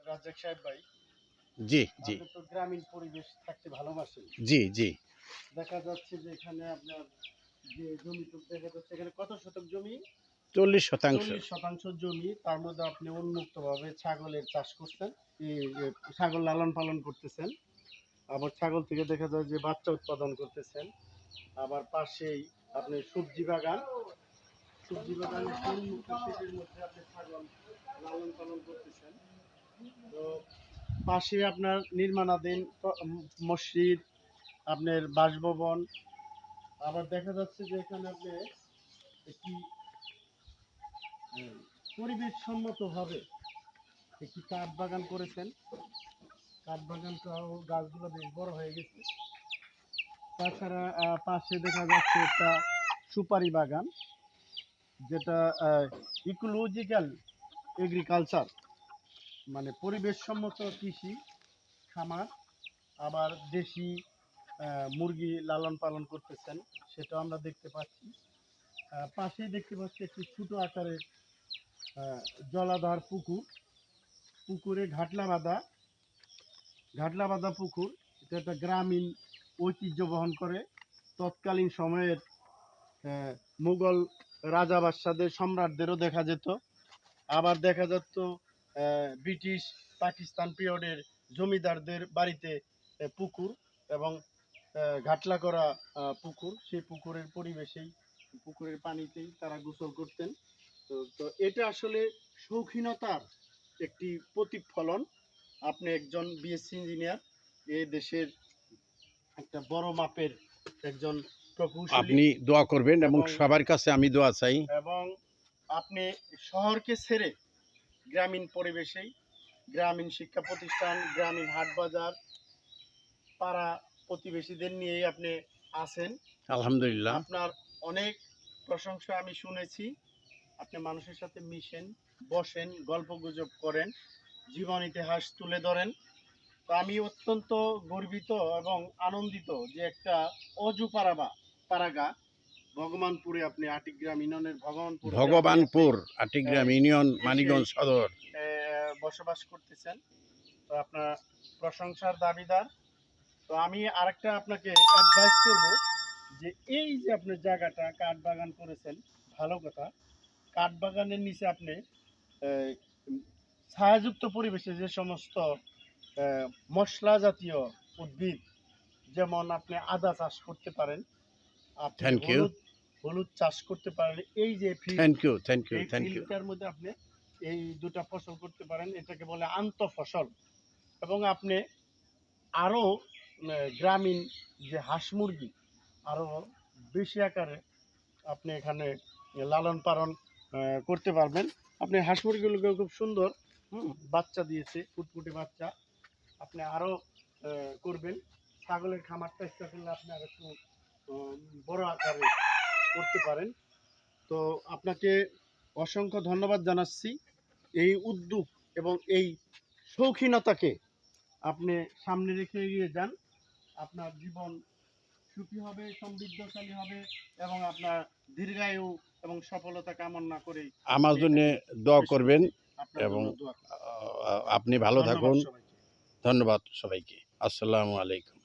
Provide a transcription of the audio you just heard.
রাজ্জাক সাহেব ভাই, জি জি আপনি তো গ্রামীণ পরিবেশ থাকতে ভালোবাসেন। জি জি দেখা যাচ্ছে যে এখানে আপনার যে জমিটুকু দেখা যাচ্ছে, এখানে কত শতক জমি? 40% 40% জমি। তার মধ্যে আপনি উন্মুক্তভাবে ছাগলের চাষ করছেন, ছাগল লালন পালন করতেছেন। আবার ছাগল থেকে দেখা যায় যে বাচ্চা উৎপাদন করতেছেন। আবার পাশেই আপনি সবজি বাগান, সবজি বাগান উন্মুক্ত শেডের মধ্যে আপনি ছাগল লালন পালন করতেছেন। তো পাশে আপনার নির্মাণাধীন মসজিদ, আপনার বাসভবন। আবার দেখা যাচ্ছে যে এখানে আপনি একটি পরিবেশ সম্মত ভাবে একটি কাঠ বাগান করেছেন। কাঠ বাগানটাও গাছগুলো বেশ বড় হয়ে গেছে। তাছাড়া পাশে দেখা যাচ্ছে একটা সুপারি বাগান, যেটা ইকোলজিক্যাল এগ্রিকালচার, মানে পরিবেশ সম্মত কৃষি খামার। আবার দেশি মুরগি লালন পালন করতেছেন, সেটাও আমরা দেখতে পাচ্ছি। পাশেই দেখতে পাচ্ছি একটি ছোট আকারের আহ, জলাধার পুকুর, পুকুরে ঘাটলা বাঁধা পুকুর। এটা একটা গ্রামীণ ঐতিহ্য বহন করে। তৎকালীন সময়ের আহ, মুঘল রাজা বাদশাদের সম্রাটদেরও দেখা যেত। আবার দেখা যেত ব্রিটিশ পাকিস্তান পিরিয়ডের জমিদারদের বাড়িতে পুকুর এবং ঘাটলা করা পুকুর, সেই পুকুরের পরিবেশেই, পুকুরের পানিতেই তারা গোসল করতেন। তো এটা আসলে শৌখিনতার একটি প্রতিফলন। আপনি একজন বিএসসি ইঞ্জিনিয়ার, এই দেশের একটা বড় মাপের একজন প্রকৌশলী, আপনি দোয়া করবেন এবং এবং সবার কাছে আমি দোয়া চাই। এবং আপনি শহরকে ছেড়ে গ্রামীণ পরিবেশেই, গ্রামীণ শিক্ষা প্রতিষ্ঠান, গ্রামীণ হাট বাজার, পাড়া প্রতিবেশীদের নিয়েই আপনি আছেন। আলহামদুলিল্লাহ। আপনার অনেক প্রশংসা আমি শুনেছি। আপনি মানুষের সাথে মিশেন, বসেন, গল্প গুজব করেন, জীবন ইতিহাস তুলে ধরেন। তো আমি অত্যন্ত গর্বিত এবং আনন্দিত যে একটা অজু পারাগা ভগবানপুরে, আপনি আটিগ্রাম ইউনিয়নের ভগবানপুর আটিগ্রাম ইউনিয়ন, এসে মানিকগঞ্জ সদর। বসবাস করতেছেন। তো আপনার প্রশংসার দাবিদার। তো আমি আরেকটা আপনাকে অ্যাডভাইস করব যে এই যে আপনার জায়গাটা কাঠ বাগান করেছেন, ভালো কথা। কাঠ বাগানের নিচে আপনি আহ, ছায়াযুক্ত পরিবেশে যে সমস্ত মশলা জাতীয় উদ্ভিদ, যেমন আপনি আদা চাষ করতে পারেন, আপনি থ্যাংক ইউ, হলুদ হলুদ চাষ করতে পারেন। এই যে field, thank you, thank you, এই থ্যাংক ইউ। ফিল্ডটার মধ্যে আপনি এই দুটা ফসল করতে পারেন, এটাকে বলে আন্ত ফসল। এবং আপনি আরও গ্রামীণ যে হাঁস মুরগি আরও বেশি আকারে আপনি এখানে লালন পালন করতে পারবেন। আপনি হাঁস মুরগিগুলোকে খুব সুন্দর বাচ্চা দিয়েছে, ফুটফুটে বাচ্চা। আপনি আরও করবেন। ছাগলের খামারটা ইচ্ছা করলে আপনি আর একটু আহ, বড় আকারে করতে পারেন। তো আপনাকে অসংখ্য ধন্যবাদ জানাচ্ছি। এই উদ্যোগ এবং এই শৌখিনতাকে আপনি সামনে রেখে এগিয়ে যান। আপনার জীবন সুখী হবে, সমৃদ্ধশালী হবে, এবং আপনার দীর্ঘায়ু এবং সফলতা কামনা করে আমার আমি জন্য এখানে দোয়া শেষ করবেন করছি। আপনার এবং জন্য দোয়া করছি। আপনি ভালো ধন্যবাদ থাকুন। সবাইকে। ধন্যবাদ সবাইকে। আসসালামু আলাইকুম।